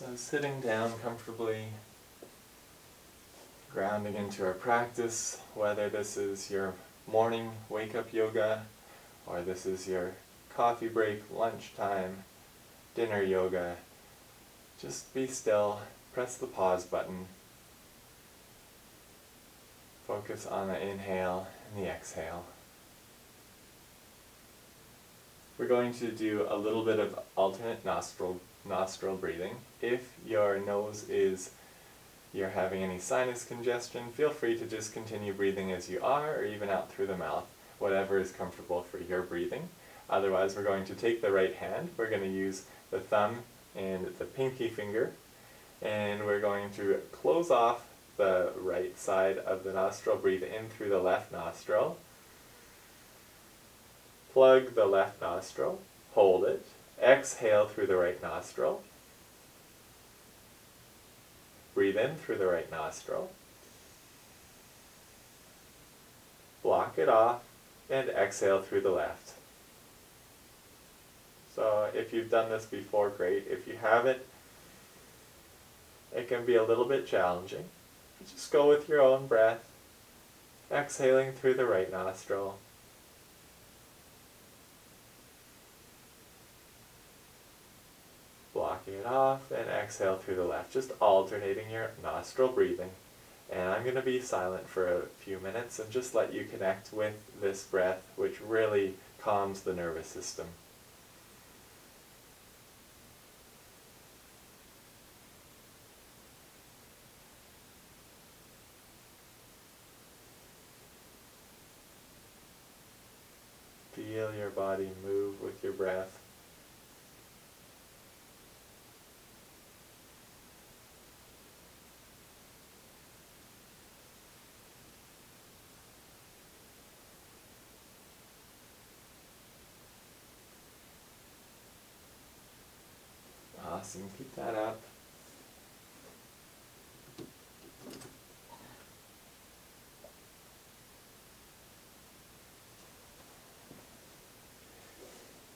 So sitting down comfortably, grounding into our practice, whether this is your morning wake-up yoga, or this is your coffee break, lunchtime, dinner yoga, just be still, press the pause button, focus on the inhale and the exhale. We're going to do a little bit of alternate nostril breathing. If your nose is, you're having any sinus congestion, feel free to just continue breathing as you are, or even out through the mouth, whatever is comfortable for your breathing. Otherwise, we're going to take the right hand, we're going to use the thumb and the pinky finger, and we're going to close off the right side of the nostril, breathe in through the left nostril, plug the left nostril, hold it, exhale through the right nostril, breathe in through the right nostril, block it off, and exhale through the left. So if you've done this before, great. If you haven't, it can be a little bit challenging. Just go with your own breath, exhaling through the right nostril, blocking it off, and exhale through the left, just alternating your nostril breathing. And I'm going to be silent for a few minutes and just let you connect with this breath, which really calms the nervous system. Feel your body move with your breath. Awesome, keep that up.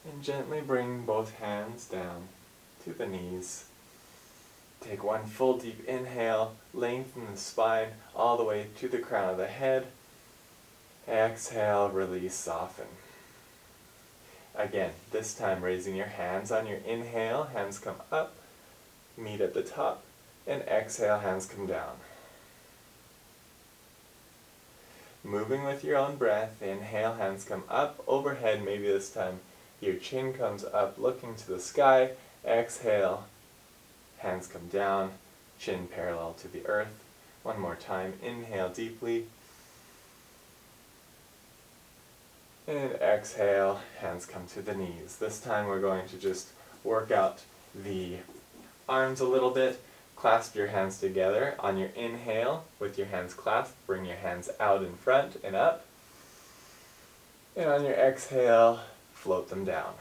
And gently bring both hands down to the knees. Take one full deep inhale, lengthen the spine all the way to the crown of the head. Exhale, release, soften. Again, this time raising your hands on your inhale, hands come up, meet at the top, and exhale, hands come down. Moving with your own breath, inhale, hands come up, overhead, maybe this time your chin comes up, looking to the sky. Exhale, hands come down, chin parallel to the earth. One more time, inhale deeply. And exhale, hands come to the knees. This time we're going to just work out the arms a little bit. Clasp your hands together. On your inhale, with your hands clasped, bring your hands out in front and up. And on your exhale, float them down.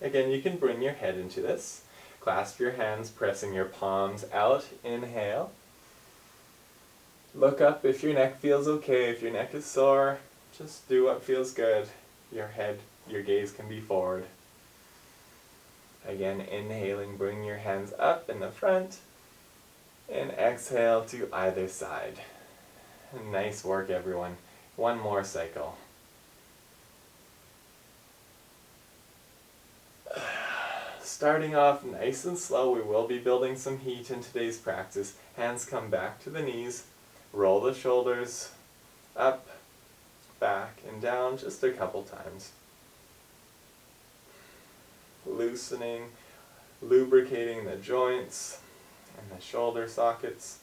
Again, you can bring your head into this. Clasp your hands, pressing your palms out. Inhale. Look up if your neck feels okay. If your neck is sore, just do what feels good. Your head, your gaze can be forward. Again, inhaling, bring your hands up in the front. And exhale to either side. Nice work, everyone. One more cycle. Starting off nice and slow, we will be building some heat in today's practice. Hands come back to the knees. Roll the shoulders up, back, and down just a couple times. Loosening, lubricating the joints and the shoulder sockets.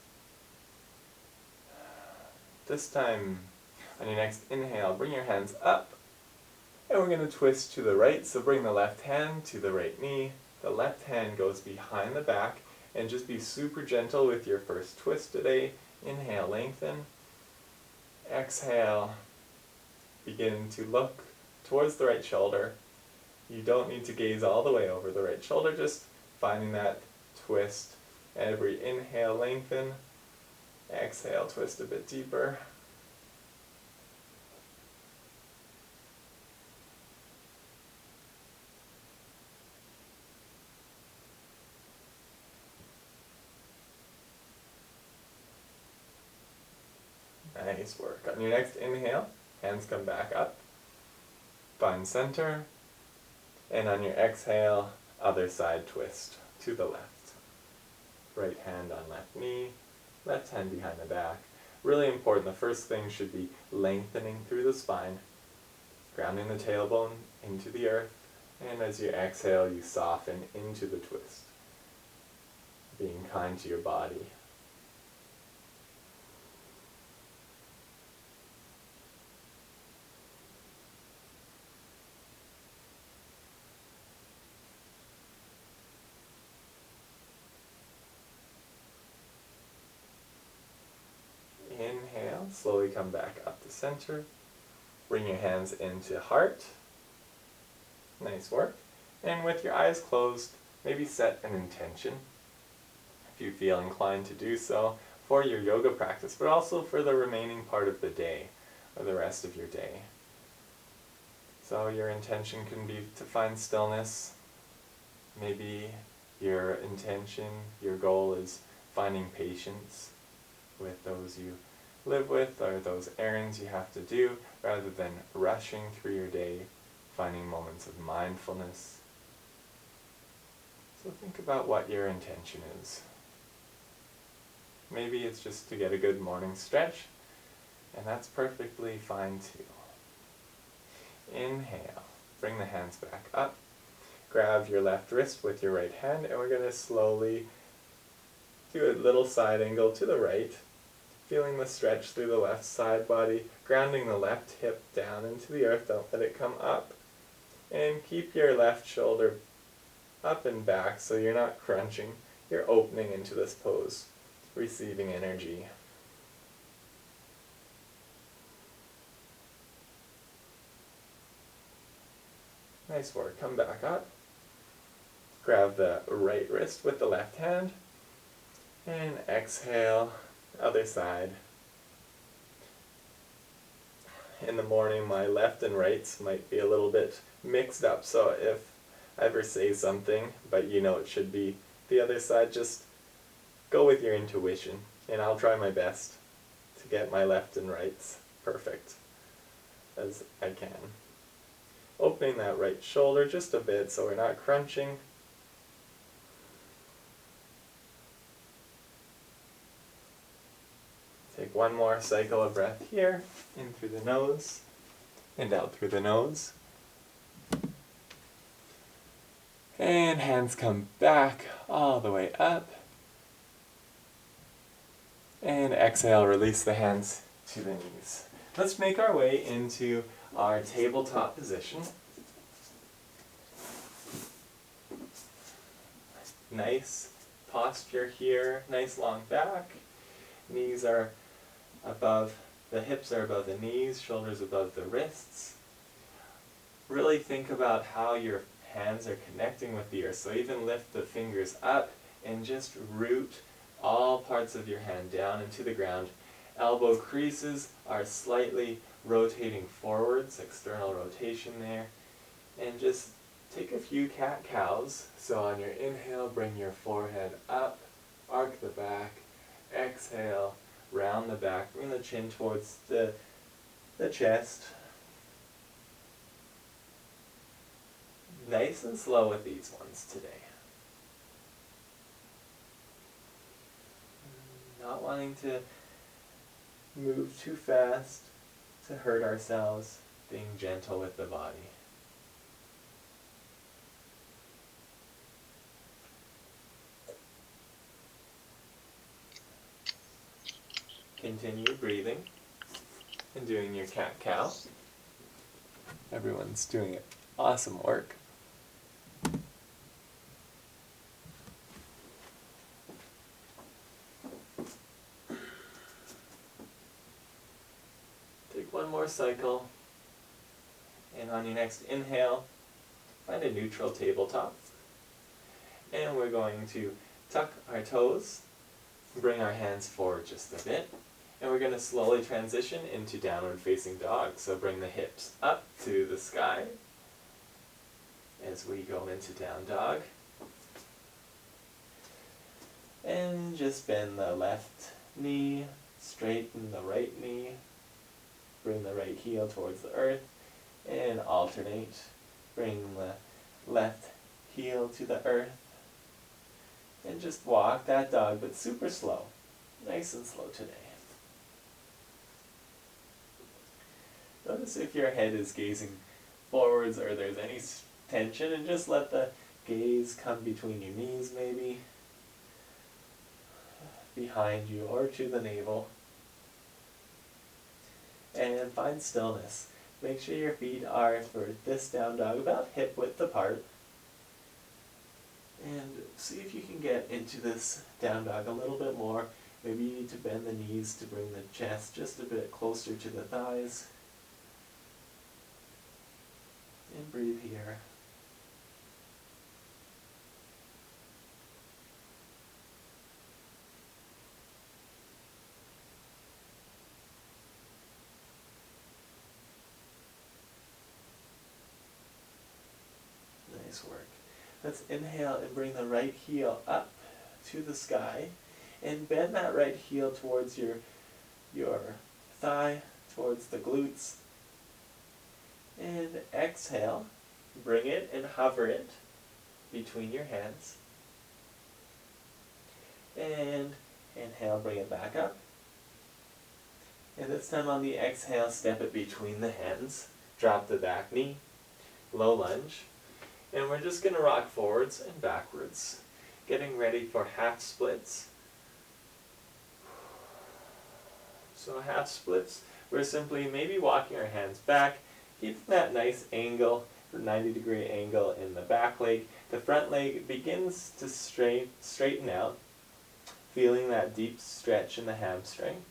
This time, on your next inhale, bring your hands up, and we're going to twist to the right, so bring the left hand to the right knee. The left hand goes behind the back, and just be super gentle with your first twist today. Inhale, lengthen. Exhale, begin to look towards the right shoulder. You don't need to gaze all the way over the right shoulder, just finding that twist. Every inhale, lengthen. Exhale, twist a bit deeper. Nice work. On your next inhale, hands come back up. Find center. And on your exhale, other side twist to the left. Right hand on left knee, left hand behind the back. Really important, the first thing should be lengthening through the spine, grounding the tailbone into the earth, and as you exhale, you soften into the twist. Being kind to your body. Inhale, slowly come back up to center. Bring your hands into heart. Nice work. And with your eyes closed, maybe set an intention, if you feel inclined to do so, for your yoga practice, but also for the remaining part of the day, or the rest of your day. So your intention can be to find stillness. Maybe your intention, your goal is finding patience with those you live with or those errands you have to do, rather than rushing through your day, finding moments of mindfulness. So think about what your intention is. Maybe it's just to get a good morning stretch, and that's perfectly fine too. Inhale, bring the hands back up. Grab your left wrist with your right hand, and we're going to slowly do a little side angle to the right, feeling the stretch through the left side body, grounding the left hip down into the earth, don't let it come up. And keep your left shoulder up and back so you're not crunching, you're opening into this pose, receiving energy. Nice work, come back up. Grab the right wrist with the left hand, and exhale, other side. In the morning, my left and rights might be a little bit mixed up, so if I ever say something, but you know it should be the other side, just go with your intuition, and I'll try my best to get my left and rights perfect as I can. Opening that right shoulder just a bit so we're not crunching. Take one more cycle of breath here, in through the nose, and out through the nose. And hands come back all the way up. And exhale, release the hands to the knees. Let's make our way into our tabletop position. Nice posture here, nice long back. Knees are above, the hips are above the knees, shoulders above the wrists. Really think about how your hands are connecting with the earth. So even lift the fingers up and just root all parts of your hand down into the ground. Elbow creases are slightly rotating forwards, external rotation there. And just take a few cat-cows. So on your inhale, bring your forehead up, arc the back. Exhale, round the back, bring the chin towards the chest. Nice and slow with these ones today. Not wanting to move too fast to hurt ourselves, being gentle with the body. Continue breathing and doing your cat-cow. Everyone's doing awesome work. Take one more cycle, and on your next inhale, find a neutral tabletop. And we're going to tuck our toes, bring our hands forward just a bit. And we're going to slowly transition into downward facing dog. So bring the hips up to the sky as we go into down dog. And just bend the left knee straighten the right knee, bring the right heel towards the earth, and alternate. Bring the left heel to the earth, and just walk that dog, but super slow. Nice and slow today. Notice if your head is gazing forwards or there's any tension, and just let the gaze come between your knees maybe, behind you or to the navel. And find stillness. Make sure your feet are, for this down dog, about hip width apart. And see if you can get into this down dog a little bit more. Maybe you need to bend the knees to bring the chest just a bit closer to the thighs. And breathe here. Nice work. Let's inhale and bring the right heel up to the sky, and bend that right heel towards your thigh, towards the glutes. And exhale, bring it and hover it between your hands. And inhale, bring it back up. And this time on the exhale, step it between the hands. Drop the back knee, low lunge. And we're just going to rock forwards and backwards, getting ready for half splits. So half splits, we're simply maybe walking our hands back, keeping that nice angle, 90-degree angle in the back leg. The front leg begins to straighten out, feeling that deep stretch in the hamstring.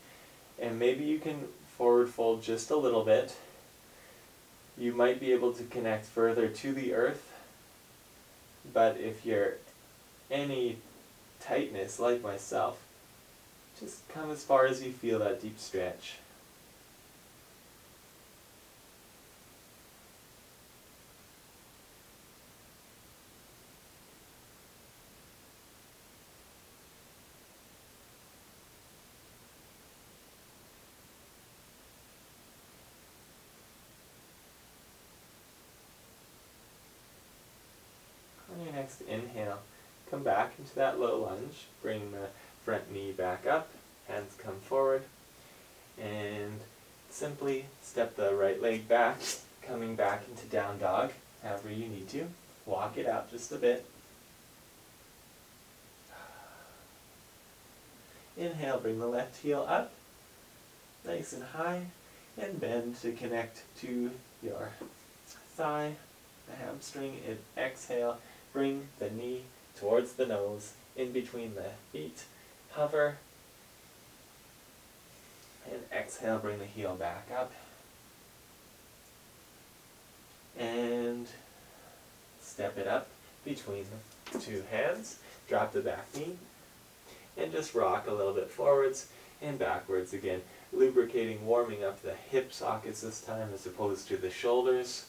And maybe you can forward fold just a little bit. You might be able to connect further to the earth. But if you're any tightness like myself, just come as far as you feel that deep stretch. On your next inhale, come back into that low lunge. Bring the front knee back up, hands come forward, and simply step the right leg back, coming back into down dog, however you need to. Walk it out just a bit. Inhale, bring the left heel up, nice and high, and bend to connect to your thigh, the hamstring, and exhale. Bring the knee towards the nose, in between the feet, hover, and exhale, bring the heel back up, and step it up between the two hands, drop the back knee, and just rock a little bit forwards and backwards again, lubricating, warming up the hip sockets this time as opposed to the shoulders.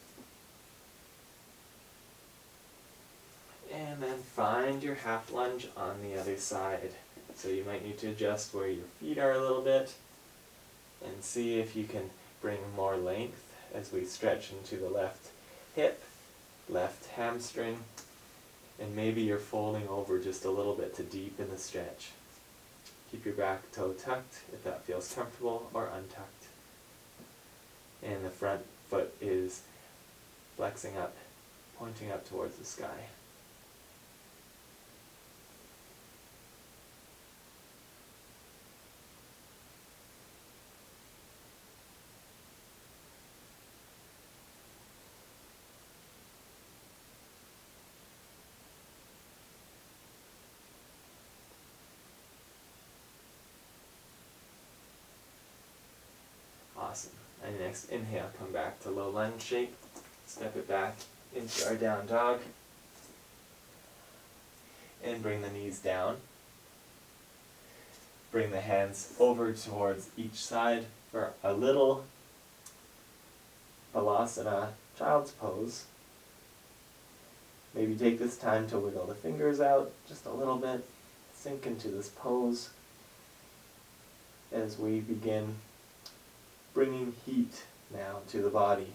And then find your half lunge on the other side. So you might need to adjust where your feet are a little bit and see if you can bring more length as we stretch into the left hip, left hamstring, and maybe you're folding over just a little bit to deepen the stretch. Keep your back toe tucked if that feels comfortable, or untucked. And the front foot is flexing up, pointing up towards the sky. Awesome. And next inhale, come back to low lunge shape. Step it back into our down dog. And bring the knees down. Bring the hands over towards each side for a little Balasana, child's pose. Maybe take this time to wiggle the fingers out just a little bit. Sink into this pose. as we begin bringing heat now to the body.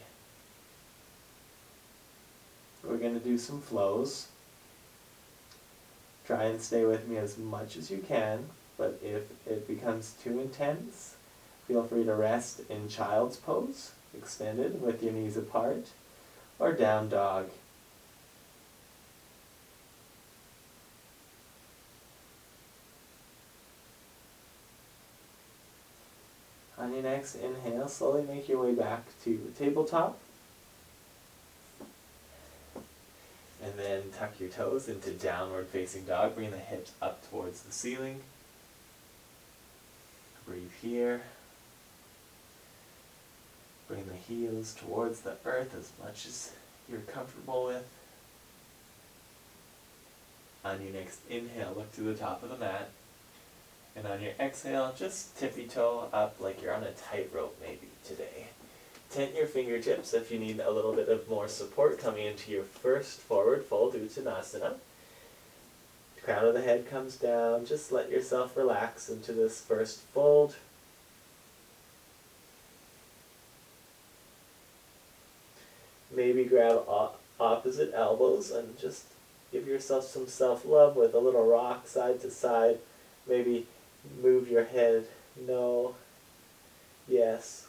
We're going to do some flows. Try and stay with me as much as you can, but if it becomes too intense, feel free to rest in child's pose, extended with your knees apart, or down dog. On your next inhale, slowly make your way back to tabletop. And then tuck your toes into downward facing dog. Bring the hips up towards the ceiling. Breathe here. Bring the heels towards the earth as much as you're comfortable with. On your next inhale, look to the top of the mat. And on your exhale, just tippy-toe up like you're on a tightrope maybe today. Tent your fingertips if you need a little bit of more support coming into your first forward fold Uttanasana. Crown of the head comes down. Just let yourself relax into this first fold. Maybe grab opposite elbows and just give yourself some self-love with a little rock side to side. Maybe move your head, no, yes.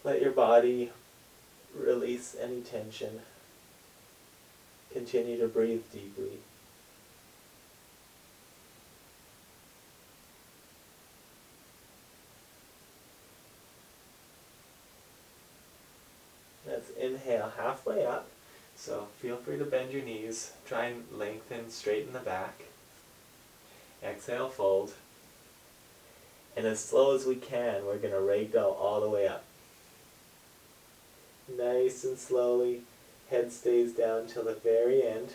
Let your body release any tension. Continue to breathe deeply. Let's inhale halfway up. So feel free to bend your knees. Try and lengthen, straighten the back. Exhale, fold. And as slow as we can, we're going to ragdoll all the way up. Nice and slowly. Head stays down till the very end.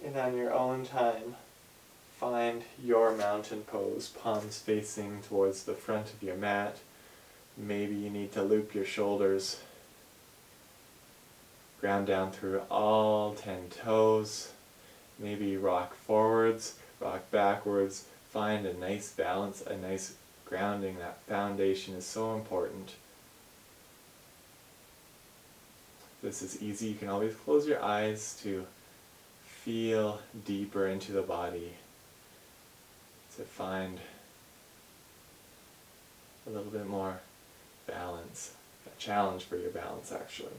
And on your own time, find your mountain pose, palms facing towards the front of your mat. Maybe you need to loop your shoulders. Ground down through all 10 toes. Maybe rock forwards, rock backwards. Find a nice balance, a nice grounding. That foundation is so important. This is easy. You can always close your eyes to feel deeper into the body, to find a little bit more balance, a challenge for your balance actually.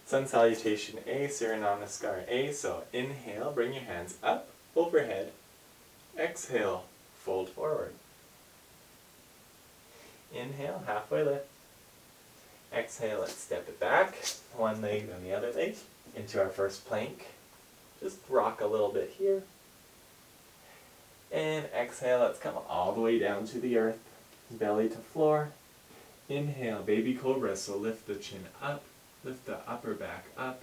Sun Salutation A, Surya Namaskar A, so inhale, bring your hands up, overhead, exhale, fold forward. Inhale, halfway lift. Exhale, let's step it back, one leg then the other leg, into our first plank. Just rock a little bit here. And exhale, let's come all the way down to the earth, belly to floor. Inhale, baby cobra, so lift the chin up, lift the upper back up.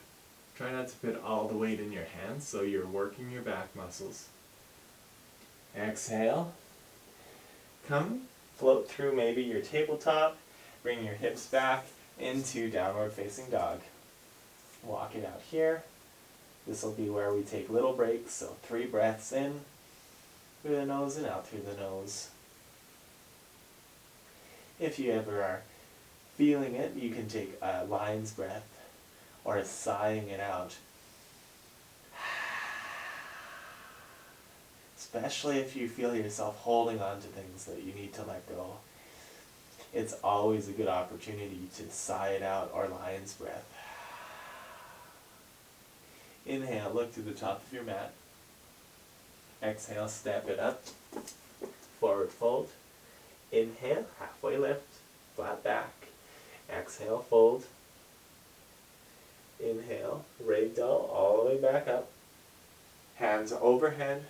Try not to put all the weight in your hands, so you're working your back muscles. Exhale. Come, float through maybe your tabletop. Bring your hips back into downward facing dog. Walk it out here. This will be where we take little breaks, so 3 breaths in through the nose and out through the nose. If you ever are feeling it, you can take a lion's breath or a sighing it out. Especially if you feel yourself holding on to things that you need to let go. It's always a good opportunity to sigh it out or lion's breath. Inhale, look to the top of your mat. Exhale, step it up. Forward fold. Inhale, halfway lift, flat back. Exhale, fold. Inhale, ragdoll all the way back up. Hands overhead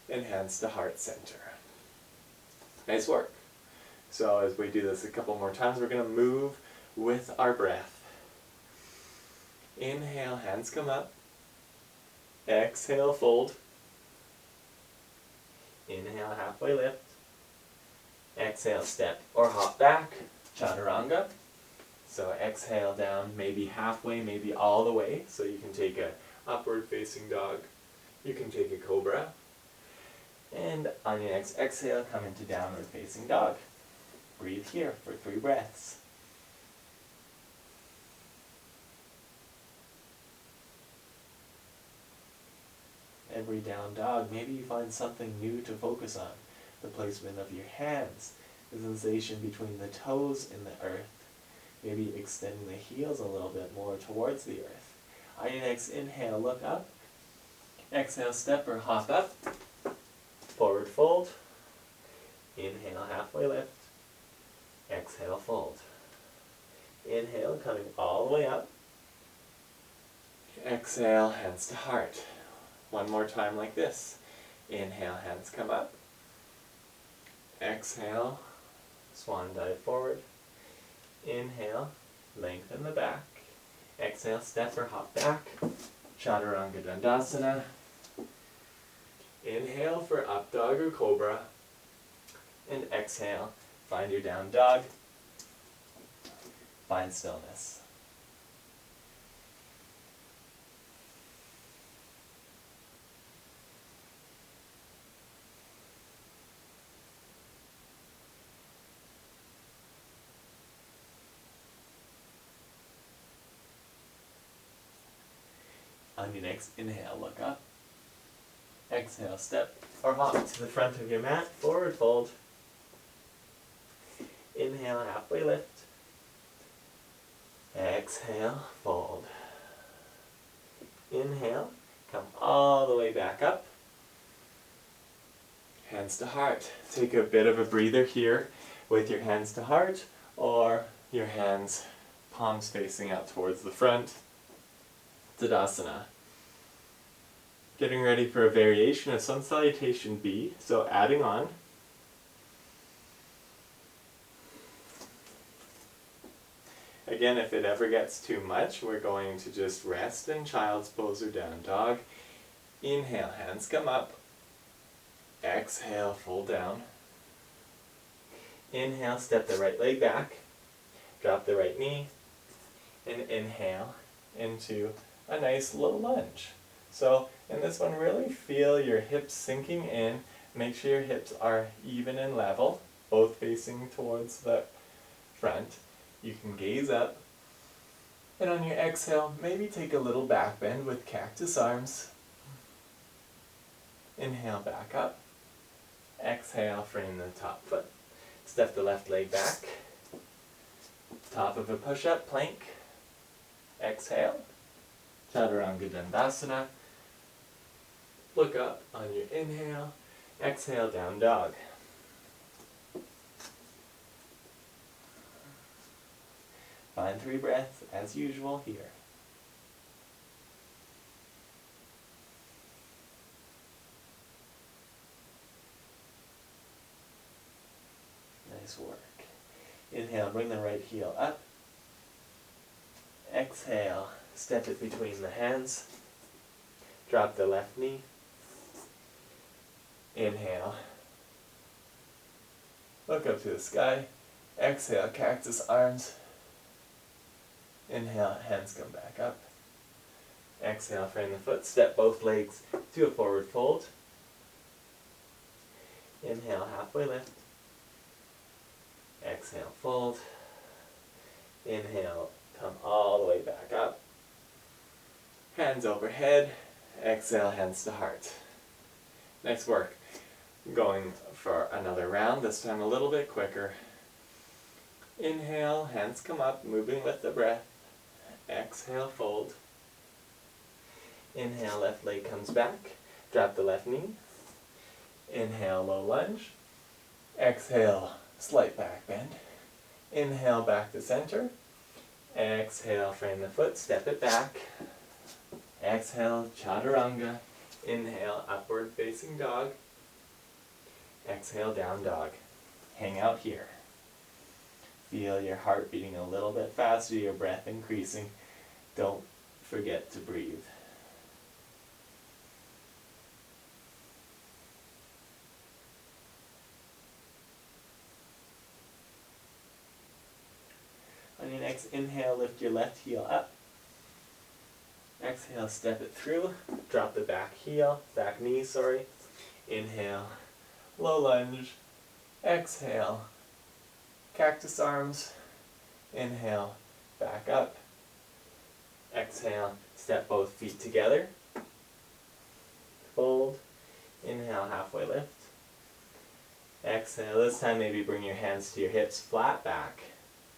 and hands to heart center. Nice work. So as we do this a couple more times, we're going to move with our breath. Inhale, hands come up. Exhale, fold. Inhale, halfway lift. Exhale, step or hop back. Chaturanga. So exhale down, maybe halfway, maybe all the way. So you can take a upward facing dog. You can take a cobra. And on your next exhale, come into downward facing dog. Breathe here for 3 breaths. Every down dog, maybe you find something new to focus on. The placement of your hands, the sensation between the toes and the earth. Maybe extending the heels a little bit more towards the earth. On your next inhale, look up. Exhale, step or hop up. Forward fold. Inhale, halfway lift. Exhale, fold. Inhale, coming all the way up. Exhale, hands to heart. One more time like this. Inhale, hands come up. Exhale, swan dive forward. Inhale, lengthen the back. Exhale, step or hop back. Chaturanga Dandasana. Inhale for up dog or cobra. And exhale, find your down dog. Find stillness. On your next inhale, look up. Exhale, step or hop to the front of your mat, forward fold. Inhale, halfway lift. Exhale, fold. Inhale, come all the way back up. Hands to heart. Take a bit of a breather here with your hands to heart or your hands, palms facing out towards the front. Tadasana. Getting ready for a variation of Sun Salutation B, so adding on. Again, if it ever gets too much, we're going to just rest in child's pose or down dog. Inhale, hands come up. Exhale, fold down. Inhale, step the right leg back. Drop the right knee. And inhale into a nice low lunge. So in this one, really feel your hips sinking in. Make sure your hips are even and level, both facing towards the front. You can gaze up. And on your exhale, maybe take a little back bend with cactus arms. Inhale, back up. Exhale, frame the top foot. Step the left leg back. Top of a push-up, plank. Exhale. Chaturanga Dandasana. Look up on your inhale. Exhale, down dog. Find 3 breaths as usual here. Nice work. Inhale, bring the right heel up. Exhale, step it between the hands. Drop the left knee. Inhale. Look up to the sky. Exhale, cactus arms. Inhale, hands come back up. Exhale, frame the foot. Step both legs to a forward fold. Inhale, halfway lift. Exhale, fold. Inhale, come all the way back up. Hands overhead. Exhale, hands to heart. Nice work. Going for another round, this time a little bit quicker. Inhale, hands come up, moving with the breath. Exhale, fold. Inhale, left leg comes back. Drop the left knee. Inhale, low lunge. Exhale, slight back bend. Inhale, back to center. Exhale, frame the foot, step it back. Exhale, chaturanga. Inhale, upward facing dog. Exhale, down dog. Hang out here. Feel your heart beating a little bit faster, your breath increasing. Don't forget to breathe. On your next Inhale, lift your left heel up. Exhale, step it through. Drop the back knee, sorry. Inhale, low lunge. Exhale, cactus arms. Inhale, back up. Exhale, step both feet together. Fold. Inhale, halfway lift. Exhale, this time maybe bring your hands to your hips, flat back,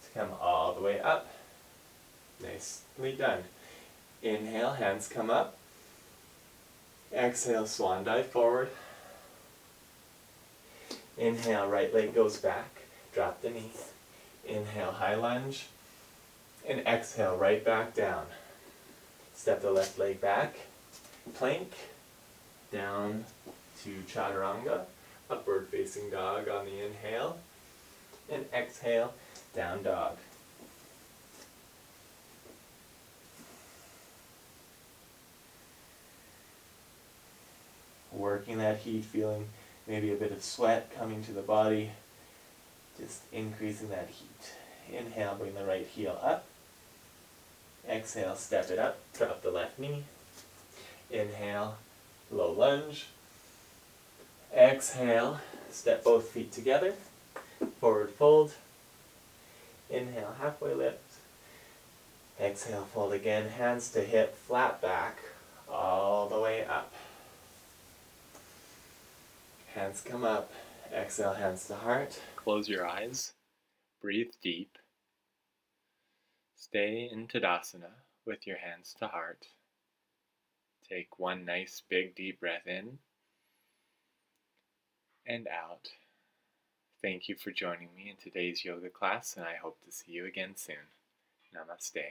to come all the way up. Nicely done. Inhale, hands come up. Exhale, swan dive forward. Inhale, right leg goes back, drop the knee. Inhale, high lunge. And exhale, right back down. Step the left leg back, plank, down to chaturanga. Upward facing dog on the inhale, and exhale, down dog. Working that heat, feeling maybe a bit of sweat coming to the body, just increasing that heat. Inhale, bring the right heel up. Exhale, step it up, drop the left knee. Inhale, low lunge. Exhale, step both feet together, forward fold. Inhale, halfway lift. Exhale, fold again, hands to hip, flat back, all the way up. Hands come up, exhale, hands to heart. Close your eyes, breathe deep. Stay in Tadasana with your hands to heart. Take one nice big deep breath in and out. Thank you for joining me in today's yoga class, and I hope to see you again soon. Namaste.